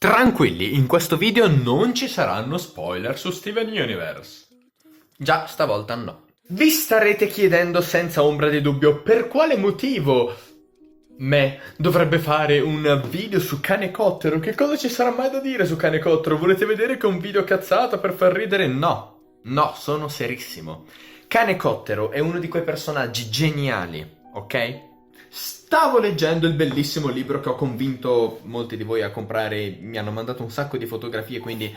Tranquilli, in questo video non ci saranno spoiler su Steven Universe. Già, stavolta no. Vi starete chiedendo senza ombra di dubbio per quale motivo me dovrebbe fare un video su Canecottero. Che cosa ci sarà mai da dire su Canecottero? Volete vedere che è un video cazzata per far ridere? No, sono serissimo. Canecottero è uno di quei personaggi geniali, ok? Stavo leggendo il bellissimo libro che ho convinto molti di voi a comprare, mi hanno mandato un sacco di fotografie, quindi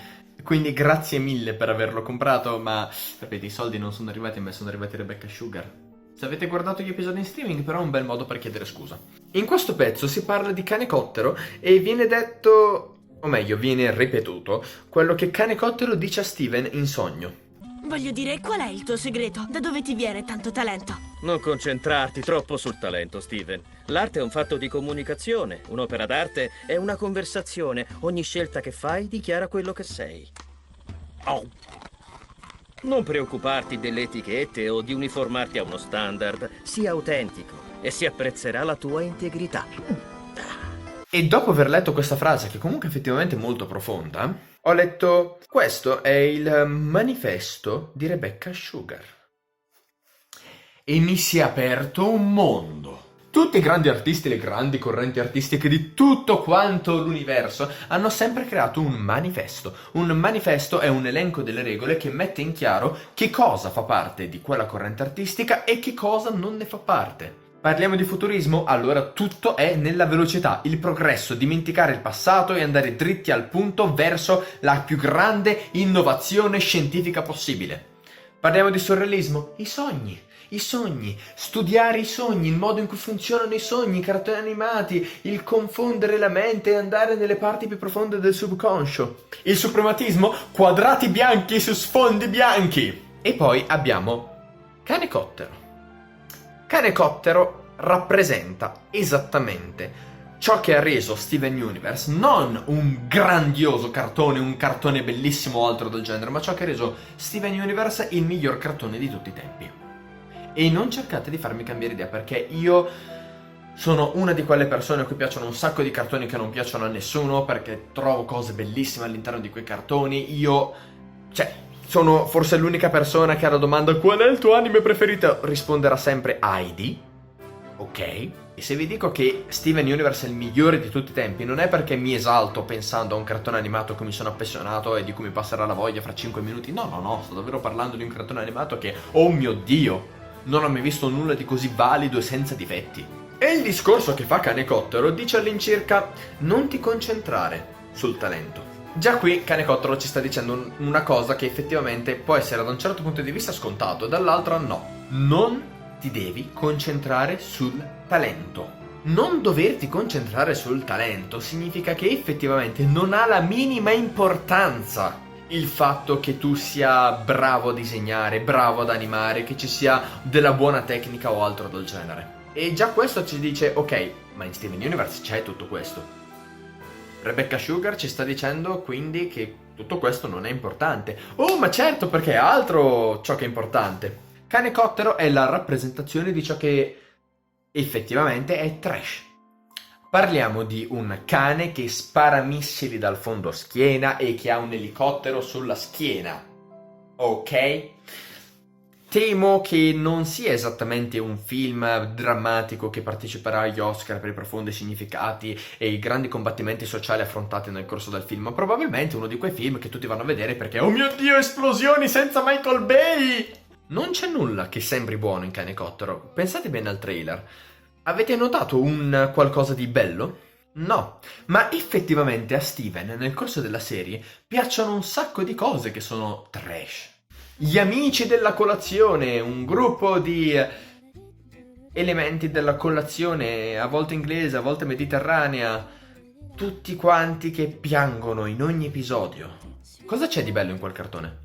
grazie mille per averlo comprato, ma sapete, i soldi non sono arrivati a me, sono arrivati a Rebecca Sugar. Se avete guardato gli episodi in streaming, però è un bel modo per chiedere scusa. In questo pezzo si parla di Canecottero e viene detto, o meglio, viene ripetuto, quello che Canecottero dice a Steven in sogno. Voglio dire, qual è il tuo segreto? Da dove ti viene tanto talento? Non concentrarti troppo sul talento, Steven. L'arte è un fatto di comunicazione. Un'opera d'arte è una conversazione. Ogni scelta che fai dichiara quello che sei. Oh. Non preoccuparti delle etichette o di uniformarti a uno standard. Sii autentico e si apprezzerà la tua integrità. E dopo aver letto questa frase, che comunque effettivamente è molto profonda, ho letto: questo è il manifesto di Rebecca Sugar. E mi si è aperto un mondo. Tutti i grandi artisti, le grandi correnti artistiche di tutto quanto l'universo hanno sempre creato un manifesto. Un manifesto è un elenco delle regole che mette in chiaro che cosa fa parte di quella corrente artistica e che cosa non ne fa parte. Parliamo di futurismo? Allora tutto è nella velocità, il progresso, dimenticare il passato e andare dritti al punto verso la più grande innovazione scientifica possibile. Parliamo di surrealismo? I sogni, studiare i sogni, il modo in cui funzionano i sogni, i cartoni animati, il confondere la mente e andare nelle parti più profonde del subconscio. Il suprematismo? Quadrati bianchi su sfondi bianchi. E poi abbiamo Canecottero. Canecottero rappresenta esattamente ciò che ha reso Steven Universe non un grandioso cartone, un cartone bellissimo o altro del genere, ma ciò che ha reso Steven Universe il miglior cartone di tutti i tempi. E non cercate di farmi cambiare idea, perché io sono una di quelle persone a cui piacciono un sacco di cartoni che non piacciono a nessuno, perché trovo cose bellissime all'interno di quei cartoni. Sono forse l'unica persona che alla domanda qual è il tuo anime preferito risponderà sempre Heidi, ok? E se vi dico che Steven Universe è il migliore di tutti i tempi, non è perché mi esalto pensando a un cartone animato a cui mi sono appassionato e di cui mi passerà la voglia fra 5 minuti. No, sto davvero parlando di un cartone animato che, oh mio Dio, non ho mai visto nulla di così valido e senza difetti. E il discorso che fa Canecottero dice all'incirca: non ti concentrare sul talento. Già qui Canecottero ci sta dicendo una cosa che effettivamente può essere da un certo punto di vista scontato, dall'altro no. Non ti devi concentrare sul talento. Non doverti concentrare sul talento significa che effettivamente non ha la minima importanza il fatto che tu sia bravo a disegnare, bravo ad animare, che ci sia della buona tecnica o altro del genere. E già questo ci dice: ok, ma in Steven Universe c'è tutto questo. Rebecca Sugar ci sta dicendo quindi che tutto questo non è importante. Oh, ma certo, perché è altro ciò che è importante. Canecottero è la rappresentazione di ciò che effettivamente è trash. Parliamo di un cane che spara missili dal fondo schiena e che ha un elicottero sulla schiena. Ok? Temo che non sia esattamente un film drammatico che parteciperà agli Oscar per i profondi significati e i grandi combattimenti sociali affrontati nel corso del film, ma probabilmente uno di quei film che tutti vanno a vedere perché, oh mio Dio, esplosioni senza Michael Bay! Non c'è nulla che sembri buono in Canecottero. Pensate bene al trailer. Avete notato un qualcosa di bello? No, ma effettivamente a Steven nel corso della serie piacciono un sacco di cose che sono trash. Gli amici della colazione, un gruppo di elementi della colazione, a volte inglese, a volte mediterranea, tutti quanti che piangono in ogni episodio. Cosa c'è di bello in quel cartone?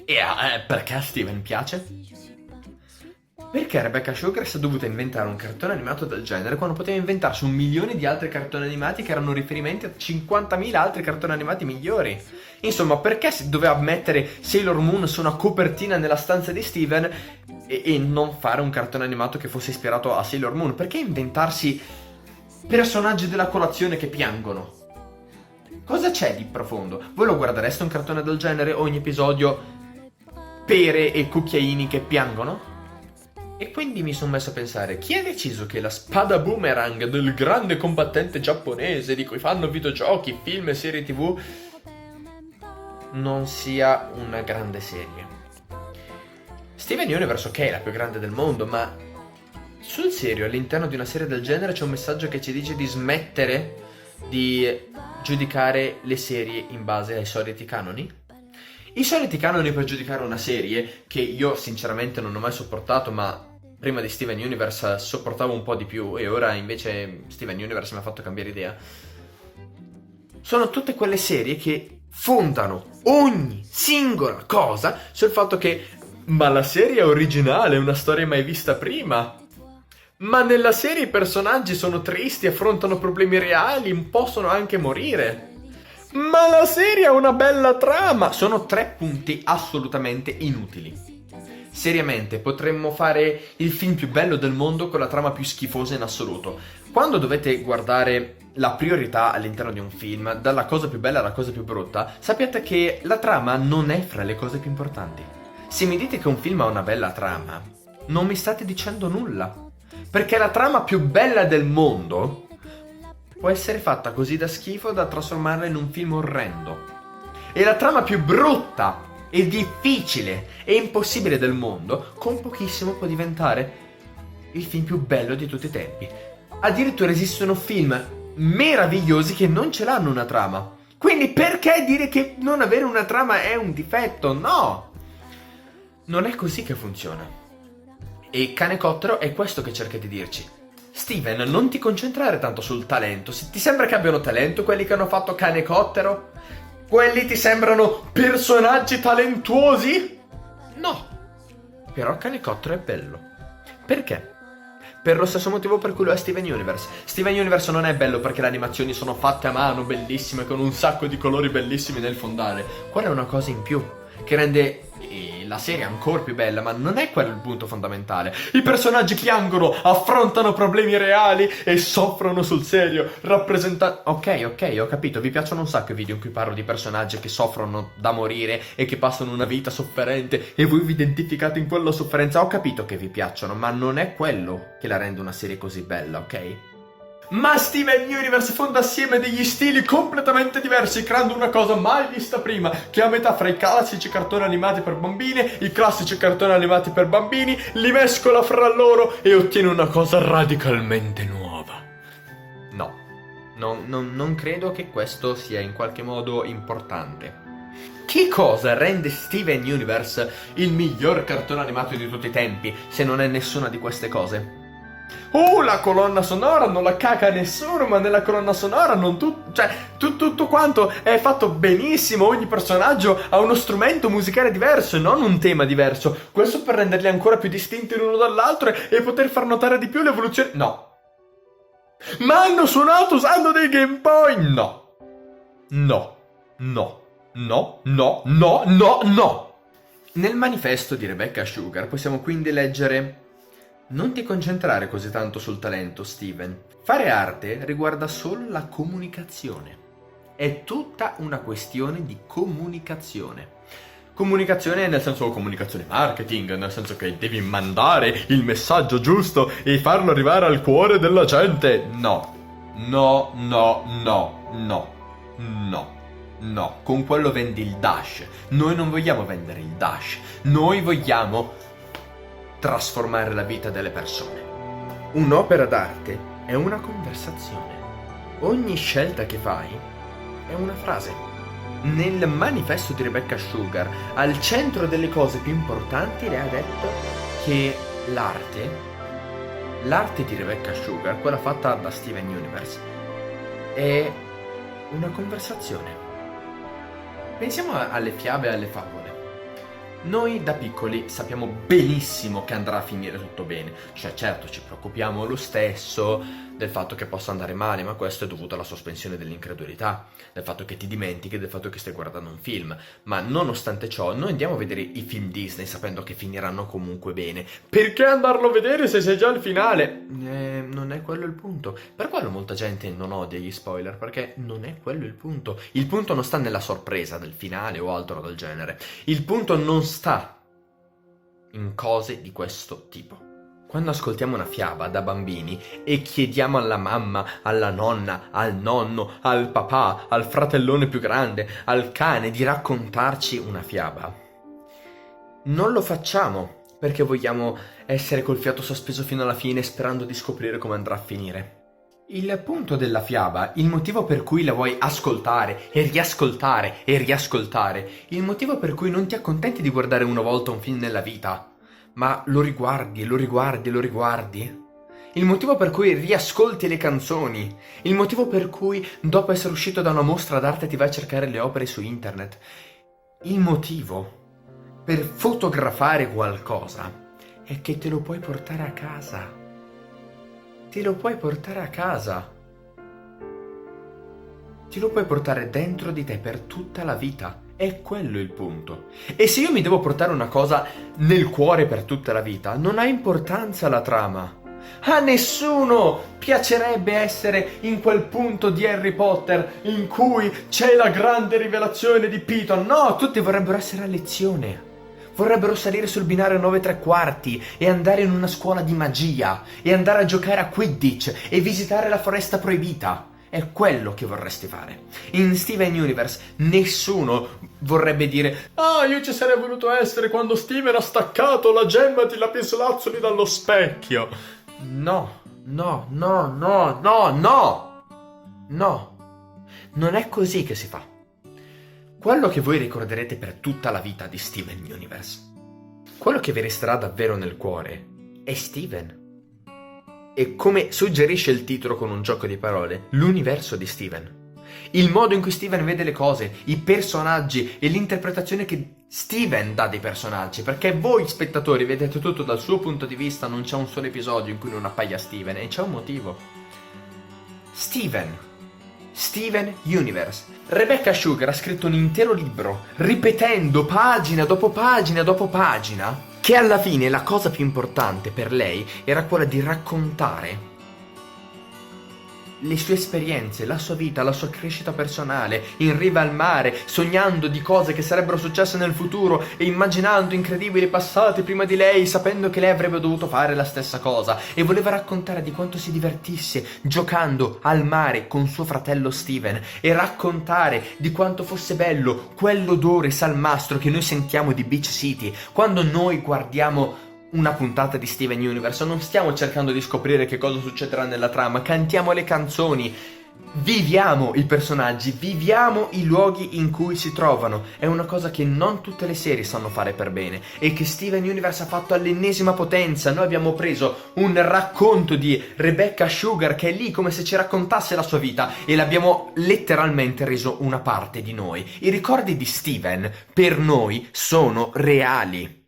E perché a Steven piace? Perché Rebecca Sugar si è dovuta inventare un cartone animato del genere quando poteva inventarsi 1 milione di altri cartoni animati che erano riferimenti a 50.000 altri cartoni animati migliori? Insomma, perché si doveva mettere Sailor Moon su una copertina nella stanza di Steven e non fare un cartone animato che fosse ispirato a Sailor Moon? Perché inventarsi personaggi della colazione che piangono? Cosa c'è di profondo? Voi lo guardereste un cartone del genere? Ogni episodio pere e cucchiaini che piangono? E quindi mi sono messo a pensare, chi ha deciso che la spada boomerang del grande combattente giapponese di cui fanno videogiochi, film e serie TV non sia una grande serie? Steven Universe, ok, è la più grande del mondo, ma sul serio all'interno di una serie del genere c'è un messaggio che ci dice di smettere di giudicare le serie in base ai soliti canoni? I soliti canoni per giudicare una serie, che io sinceramente non ho mai sopportato, ma prima di Steven Universe sopportavo un po' di più e ora invece Steven Universe mi ha fatto cambiare idea, sono tutte quelle serie che fondano ogni singola cosa sul fatto che ma la serie è originale, è una storia mai vista prima. Ma nella serie i personaggi sono tristi, affrontano problemi reali, possono anche morire. Ma la serie ha una bella trama! Sono 3 punti assolutamente inutili. Seriamente, potremmo fare il film più bello del mondo con la trama più schifosa in assoluto. Quando dovete guardare la priorità all'interno di un film, dalla cosa più bella alla cosa più brutta, sappiate che la trama non è fra le cose più importanti. Se mi dite che un film ha una bella trama, non mi state dicendo nulla. Perché la trama più bella del mondo può essere fatta così da schifo da trasformarla in un film orrendo. E la trama più brutta e difficile e impossibile del mondo, con pochissimo può diventare il film più bello di tutti i tempi. Addirittura esistono film meravigliosi che non ce l'hanno una trama. Quindi perché dire che non avere una trama è un difetto? No! Non è così che funziona. E Canecottero è questo che cerca di dirci. Steven, non ti concentrare tanto sul talento. Se ti sembra che abbiano talento quelli che hanno fatto Canecottero? Quelli ti sembrano personaggi talentuosi? No. Però Canecottero è bello. Perché? Per lo stesso motivo per cui lo è Steven Universe. Steven Universe non è bello perché le animazioni sono fatte a mano, bellissime, con un sacco di colori bellissimi nel fondale. Quella è una cosa in più, che rende la serie ancora più bella, ma non è quello il punto fondamentale. I personaggi piangono, affrontano problemi reali e soffrono sul serio, Ok, ho capito, vi piacciono un sacco i video in cui parlo di personaggi che soffrono da morire e che passano una vita sofferente e voi vi identificate in quella sofferenza. Ho capito che vi piacciono, ma non è quello che la rende una serie così bella, ok? Ma Steven Universe fonda assieme degli stili completamente diversi, creando una cosa mai vista prima, che è a metà fra i classici cartoni animati per bambine, i classici cartoni animati per bambini, li mescola fra loro e ottiene una cosa radicalmente nuova. No, non credo che questo sia in qualche modo importante. Che cosa rende Steven Universe il miglior cartone animato di tutti i tempi, se non è nessuna di queste cose? La colonna sonora non la caga nessuno, ma nella colonna sonora non tutto quanto è fatto benissimo. Ogni personaggio ha uno strumento musicale diverso e non un tema diverso. Questo per renderli ancora più distinti l'uno dall'altro e poter far notare di più l'evoluzione. No. Ma hanno suonato usando dei Game Boy? No. No. No. No. No. No. No. No. Nel manifesto di Rebecca Sugar possiamo quindi leggere: non ti concentrare così tanto sul talento, Steven. Fare arte riguarda solo la comunicazione. È tutta una questione di comunicazione. Comunicazione nel senso comunicazione marketing, nel senso che devi mandare il messaggio giusto e farlo arrivare al cuore della gente. No. No, no, no, no, no. No, con quello vendi il Dash. Noi non vogliamo vendere il Dash. Noi vogliamo trasformare la vita delle persone. Un'opera d'arte è una conversazione. Ogni scelta che fai è una frase. Nel manifesto di Rebecca Sugar, al centro delle cose più importanti, lei ha detto che l'arte di Rebecca Sugar, quella fatta da Steven Universe, è una conversazione. Pensiamo alle fiabe e alle favole. Noi da piccoli sappiamo benissimo che andrà a finire tutto bene, cioè certo ci preoccupiamo lo stesso del fatto che possa andare male, ma questo è dovuto alla sospensione dell'incredulità, del fatto che ti dimentichi del fatto che stai guardando un film, ma nonostante ciò noi andiamo a vedere i film Disney sapendo che finiranno comunque bene. Perché andarlo a vedere se sai già il finale? Non è quello il punto. Per quello molta gente non odia gli spoiler, perché non è quello il punto. Il punto non sta nella sorpresa del finale o altro del genere. Il punto non sta in cose di questo tipo. Quando ascoltiamo una fiaba da bambini e chiediamo alla mamma, alla nonna, al nonno, al papà, al fratellone più grande, al cane di raccontarci una fiaba, non lo facciamo perché vogliamo essere col fiato sospeso fino alla fine sperando di scoprire come andrà a finire. Il punto della fiaba, il motivo per cui la vuoi ascoltare e riascoltare e riascoltare, il motivo per cui non ti accontenti di guardare una volta un film nella vita, ma lo riguardi, lo riguardi, lo riguardi. Il motivo per cui riascolti le canzoni. Il motivo per cui dopo essere uscito da una mostra d'arte ti vai a cercare le opere su internet. Il motivo per fotografare qualcosa è che te lo puoi portare a casa. Te lo puoi portare a casa. Te lo puoi portare dentro di te per tutta la vita. È quello il punto. E se io mi devo portare una cosa nel cuore per tutta la vita, non ha importanza la trama. A nessuno piacerebbe essere in quel punto di Harry Potter in cui c'è la grande rivelazione di Piton. No, tutti vorrebbero essere a lezione. Vorrebbero salire sul binario 9 3/4 e andare in una scuola di magia e andare a giocare a Quidditch e visitare la foresta proibita. È quello che vorresti fare. In Steven Universe nessuno vorrebbe dire «Ah, io ci sarei voluto essere quando Steven ha staccato la gemma di lapislazzuli dallo specchio». No, no, no, no, no, no! No, non è così che si fa. Quello che voi ricorderete per tutta la vita di Steven Universe, quello che vi resterà davvero nel cuore, è Steven. E come suggerisce il titolo con un gioco di parole, l'universo di Steven. Il modo in cui Steven vede le cose, i personaggi e l'interpretazione che Steven dà dei personaggi, perché voi spettatori vedete tutto dal suo punto di vista, non c'è un solo episodio in cui non appaia Steven, e c'è un motivo. Steven Universe. Rebecca Sugar ha scritto un intero libro, ripetendo pagina dopo pagina dopo pagina, che alla fine la cosa più importante per lei era quella di raccontare le sue esperienze, la sua vita, la sua crescita personale, in riva al mare, sognando di cose che sarebbero successe nel futuro e immaginando incredibili passati prima di lei, sapendo che lei avrebbe dovuto fare la stessa cosa, e voleva raccontare di quanto si divertisse giocando al mare con suo fratello Steven, e raccontare di quanto fosse bello quell'odore salmastro che noi sentiamo di Beach City quando noi guardiamo una puntata di Steven Universe. Non stiamo cercando di scoprire che cosa succederà nella trama, cantiamo le canzoni, viviamo i personaggi, viviamo i luoghi in cui si trovano. È una cosa che non tutte le serie sanno fare per bene e che Steven Universe ha fatto all'ennesima potenza. Noi abbiamo preso un racconto di Rebecca Sugar che è lì come se ci raccontasse la sua vita e l'abbiamo letteralmente reso una parte di noi. I ricordi di Steven per noi sono reali.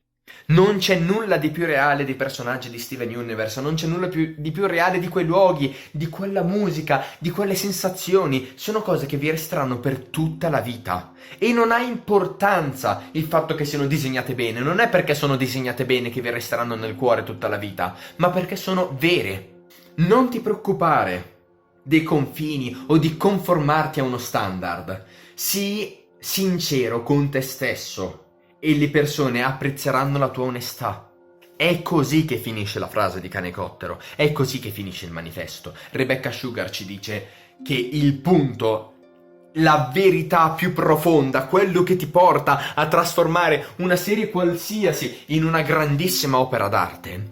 Non c'è nulla di più reale dei personaggi di Steven Universe, non c'è nulla di più reale di quei luoghi, di quella musica, di quelle sensazioni. Sono cose che vi resteranno per tutta la vita. E non ha importanza il fatto che siano disegnate bene, non è perché sono disegnate bene che vi resteranno nel cuore tutta la vita, ma perché sono vere. Non ti preoccupare dei confini o di conformarti a uno standard. Sii sincero con te stesso. E le persone apprezzeranno la tua onestà. È così che finisce la frase di Canecottero, è così che finisce il manifesto. Rebecca Sugar ci dice che il punto, la verità più profonda, quello che ti porta a trasformare una serie qualsiasi in una grandissima opera d'arte,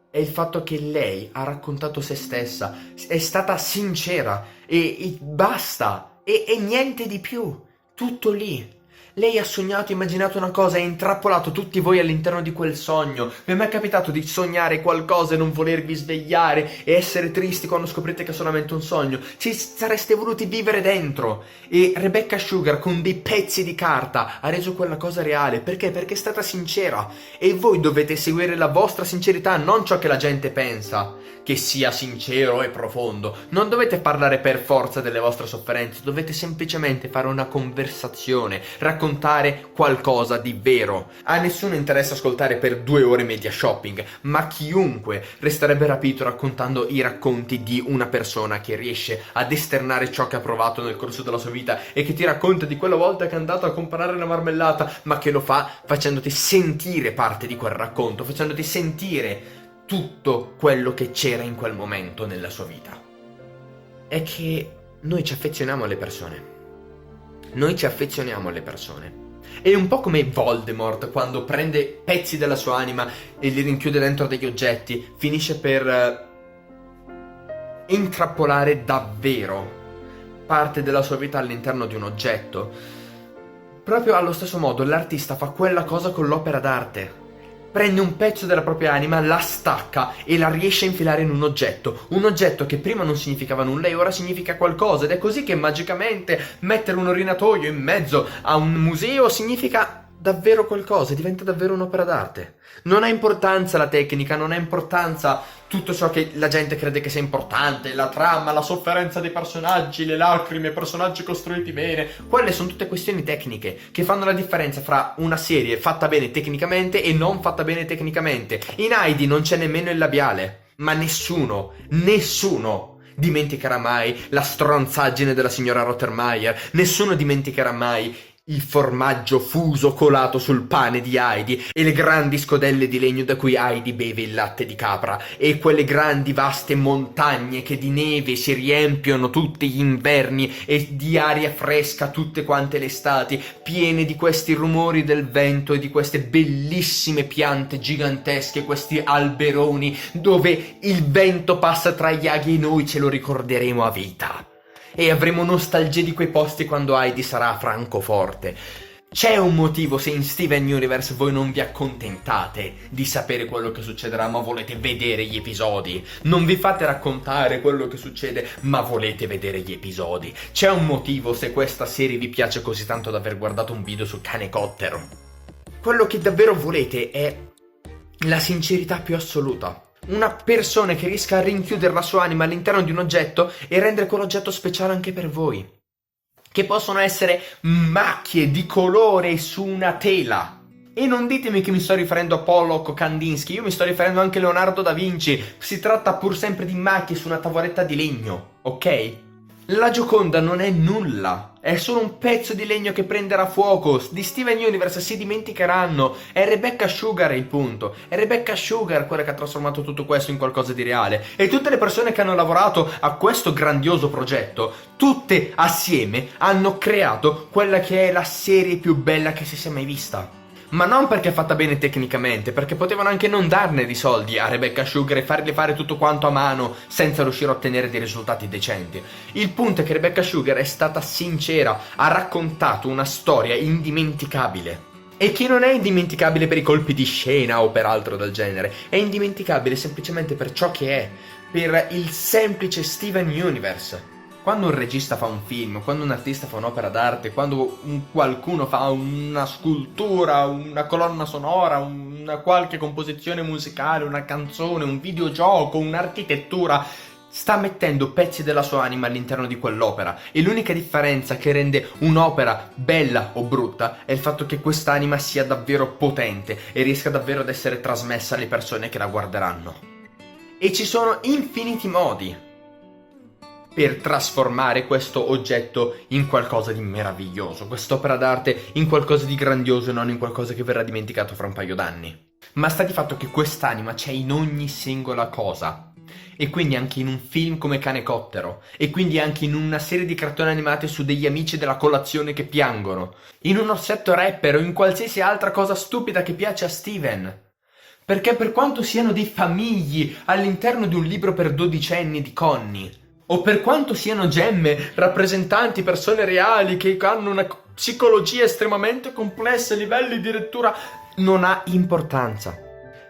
è il fatto che lei ha raccontato se stessa, è stata sincera e basta, e niente di più, tutto lì. Lei ha sognato, immaginato una cosa, ha intrappolato tutti voi all'interno di quel sogno. Vi è mai capitato di sognare qualcosa e non volervi svegliare e essere tristi quando scoprite che è solamente un sogno? Ci sareste voluti vivere dentro. E Rebecca Sugar con dei pezzi di carta ha reso quella cosa reale. Perché? Perché è stata sincera. E voi dovete seguire la vostra sincerità, non ciò che la gente pensa che sia sincero e profondo. Non dovete parlare per forza delle vostre sofferenze, dovete semplicemente fare una conversazione, raccontare qualcosa di vero. A nessuno interessa ascoltare per 2 ore media shopping, ma chiunque resterebbe rapito raccontando i racconti di una persona che riesce ad esternare ciò che ha provato nel corso della sua vita e che ti racconta di quella volta che è andato a comprare la marmellata, ma che lo fa facendoti sentire parte di quel racconto, facendoti sentire tutto quello che c'era in quel momento nella sua vita. È che noi ci affezioniamo alle persone. Noi ci affezioniamo alle persone. È un po' come Voldemort quando prende pezzi della sua anima e li rinchiude dentro degli oggetti, finisce per intrappolare davvero parte della sua vita all'interno di un oggetto. Proprio allo stesso modo l'artista fa quella cosa con l'opera d'arte. Prende un pezzo della propria anima, la stacca e la riesce a infilare in un oggetto che prima non significava nulla e ora significa qualcosa, ed è così che magicamente mettere un orinatoio in mezzo a un museo significa davvero qualcosa, diventa davvero un'opera d'arte. Non ha importanza la tecnica, non ha importanza tutto ciò che la gente crede che sia importante, la trama, la sofferenza dei personaggi, le lacrime, personaggi costruiti bene. Quelle sono tutte questioni tecniche che fanno la differenza fra una serie fatta bene tecnicamente e non fatta bene tecnicamente. In Heidi non c'è nemmeno il labiale, ma nessuno dimenticherà mai la stronzaggine della signora Rottermeier, nessuno dimenticherà mai il formaggio fuso colato sul pane di Heidi e le grandi scodelle di legno da cui Heidi beve il latte di capra e quelle grandi vaste montagne che di neve si riempiono tutti gli inverni e di aria fresca tutte quante le estati, piene di questi rumori del vento e di queste bellissime piante gigantesche, questi alberoni dove il vento passa tra gli aghi e noi ce lo ricorderemo a vita. E avremo nostalgia di quei posti quando Heidi sarà a Francoforte. C'è un motivo se in Steven Universe voi non vi accontentate di sapere quello che succederà, ma volete vedere gli episodi. Non vi fate raccontare quello che succede, ma volete vedere gli episodi. C'è un motivo se questa serie vi piace così tanto da aver guardato un video su Canecottero. Quello che davvero volete è la sincerità più assoluta. Una persona che riesca a rinchiudere la sua anima all'interno di un oggetto e rendere quell'oggetto speciale anche per voi. Che possono essere macchie di colore su una tela. E non ditemi che mi sto riferendo a Pollock o Kandinsky, io mi sto riferendo anche a Leonardo da Vinci. Si tratta pur sempre di macchie su una tavoletta di legno, ok? La Gioconda non è nulla, è solo un pezzo di legno che prenderà fuoco. Di Steven Universe si dimenticheranno. È Rebecca Sugar il punto. È Rebecca Sugar quella che ha trasformato tutto questo in qualcosa di reale. E tutte le persone che hanno lavorato a questo grandioso progetto, tutte assieme hanno creato quella che è la serie più bella che si sia mai vista. Ma non perché è fatta bene tecnicamente, perché potevano anche non darne di soldi a Rebecca Sugar e farle fare tutto quanto a mano senza riuscire a ottenere dei risultati decenti. Il punto è che Rebecca Sugar è stata sincera, ha raccontato una storia indimenticabile. E che non è indimenticabile per i colpi di scena o per altro del genere, è indimenticabile semplicemente per ciò che è, per il semplice Steven Universe. Quando un regista fa un film, quando un artista fa un'opera d'arte, quando qualcuno fa una scultura, una colonna sonora, una qualche composizione musicale, una canzone, un videogioco, un'architettura, sta mettendo pezzi della sua anima all'interno di quell'opera. E l'unica differenza che rende un'opera bella o brutta è il fatto che quest'anima sia davvero potente e riesca davvero ad essere trasmessa alle persone che la guarderanno. E ci sono infiniti modi per trasformare questo oggetto in qualcosa di meraviglioso, quest'opera d'arte in qualcosa di grandioso e non in qualcosa che verrà dimenticato fra un paio d'anni. Ma sta di fatto che quest'anima c'è in ogni singola cosa, e quindi anche in un film come Canecottero, e quindi anche in una serie di cartoni animati su degli amici della colazione che piangono, in un ossetto rapper o in qualsiasi altra cosa stupida che piace a Steven. Perché per quanto siano dei famigli all'interno di un libro per dodicenni di Connie, o per quanto siano gemme, rappresentanti, persone reali che hanno una psicologie estremamente complesse, livelli di lettura, non ha importanza.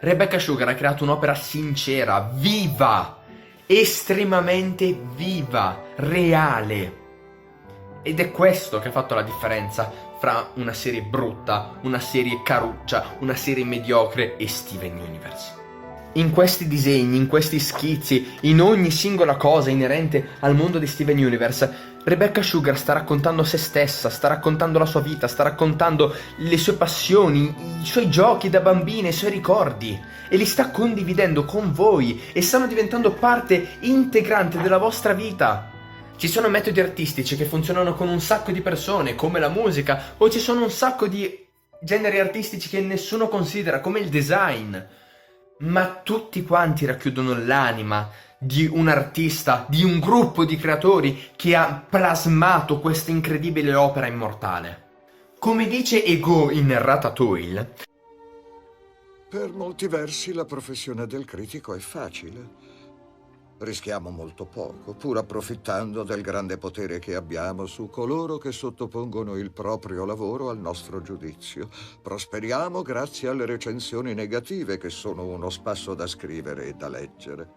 Rebecca Sugar ha creato un'opera sincera, viva, estremamente viva, reale. Ed è questo che ha fatto la differenza fra una serie brutta, una serie caruccia, una serie mediocre e Steven Universe. In questi disegni, in questi schizzi, in ogni singola cosa inerente al mondo di Steven Universe, Rebecca Sugar sta raccontando se stessa, sta raccontando la sua vita, sta raccontando le sue passioni, i suoi giochi da bambina, i suoi ricordi, e li sta condividendo con voi e stanno diventando parte integrante della vostra vita. Ci sono metodi artistici che funzionano con un sacco di persone, come la musica, o ci sono un sacco di generi artistici che nessuno considera, come il design. Ma tutti quanti racchiudono l'anima di un artista, di un gruppo di creatori che ha plasmato questa incredibile opera immortale. Come dice Ego in Ratatouille, per molti versi la professione del critico è facile. Rischiamo molto poco, pur approfittando del grande potere che abbiamo su coloro che sottopongono il proprio lavoro al nostro giudizio. Prosperiamo grazie alle recensioni negative, che sono uno spasso da scrivere e da leggere.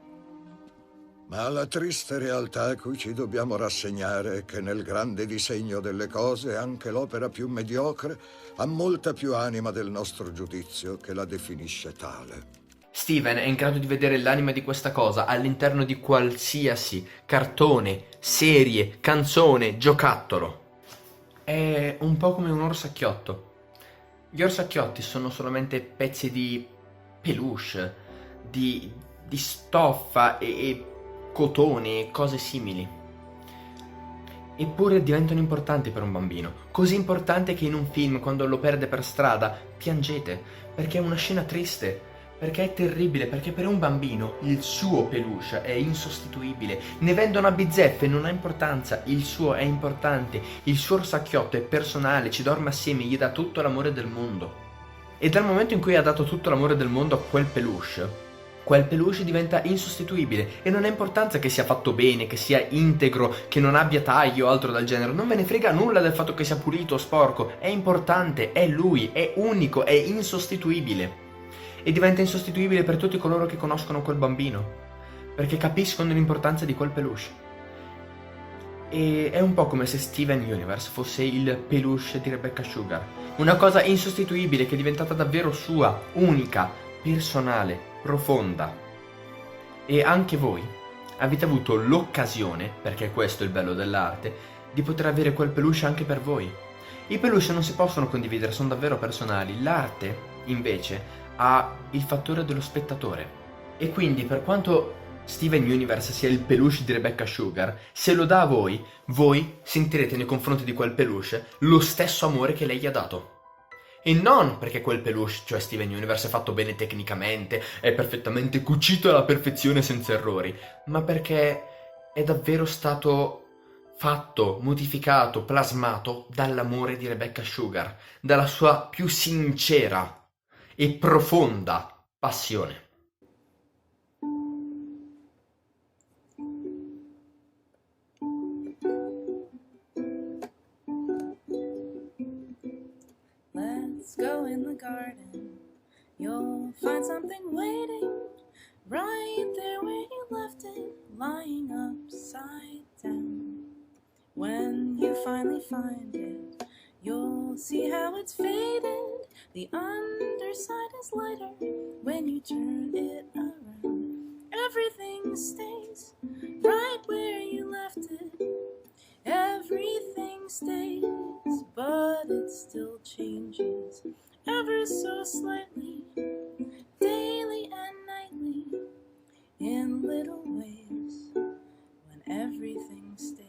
Ma la triste realtà a cui ci dobbiamo rassegnare è che nel grande disegno delle cose anche l'opera più mediocre ha molta più anima del nostro giudizio che la definisce tale. Steven è in grado di vedere l'anima di questa cosa all'interno di qualsiasi cartone, serie, canzone, giocattolo. È un po' come un orsacchiotto. Gli orsacchiotti sono solamente pezzi di peluche, di stoffa e cotone e cose simili. Eppure diventano importanti per un bambino. Così importante che in un film, quando lo perde per strada, piangete, perché è una scena triste. Perché è terribile, perché per un bambino il suo peluche è insostituibile. Ne vendono a bizzeffe, non ha importanza, il suo è importante, il suo orsacchiotto è personale, ci dorme assieme, gli dà tutto l'amore del mondo. E dal momento in cui ha dato tutto l'amore del mondo a quel peluche diventa insostituibile e non ha importanza che sia fatto bene, che sia integro, che non abbia tagli o altro del genere, non ve ne frega nulla del fatto che sia pulito o sporco, è importante, è lui, è unico, è insostituibile. E diventa insostituibile per tutti coloro che conoscono quel bambino, perché capiscono l'importanza di quel peluche. E è un po' come se Steven Universe fosse il peluche di Rebecca Sugar, una cosa insostituibile che è diventata davvero sua, unica, personale, profonda. E anche voi avete avuto l'occasione, perché questo è il bello dell'arte, di poter avere quel peluche anche per voi. I peluche non si possono condividere, sono davvero personali. L'arte, invece, ha il fattore dello spettatore. E quindi, per quanto Steven Universe sia il peluche di Rebecca Sugar, se lo dà a voi, voi sentirete nei confronti di quel peluche lo stesso amore che lei gli ha dato. E non perché quel peluche, cioè Steven Universe, è fatto bene tecnicamente, è perfettamente cucito alla perfezione senza errori, ma perché è davvero stato fatto, modificato, plasmato dall'amore di Rebecca Sugar, dalla sua più sincera e profonda passione. Let's go in the garden. You'll find something waiting right there where you left it, lying upside down. When you finally find it, you'll see how it's faded. The underside is lighter when you turn it around. Everything stays right where you left it. Everything stays, but it still changes ever so slightly, daily and nightly, in little ways, when everything stays.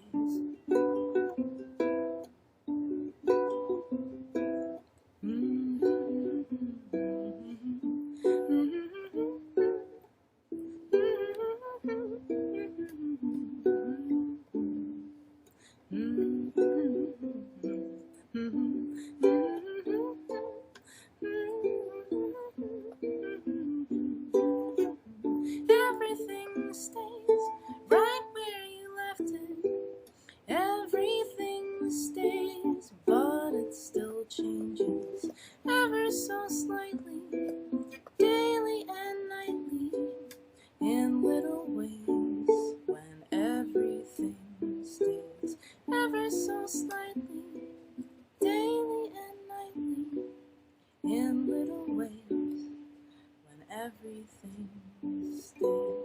Everything stays right where you left it. Everything stays, but in little ways when everything stays.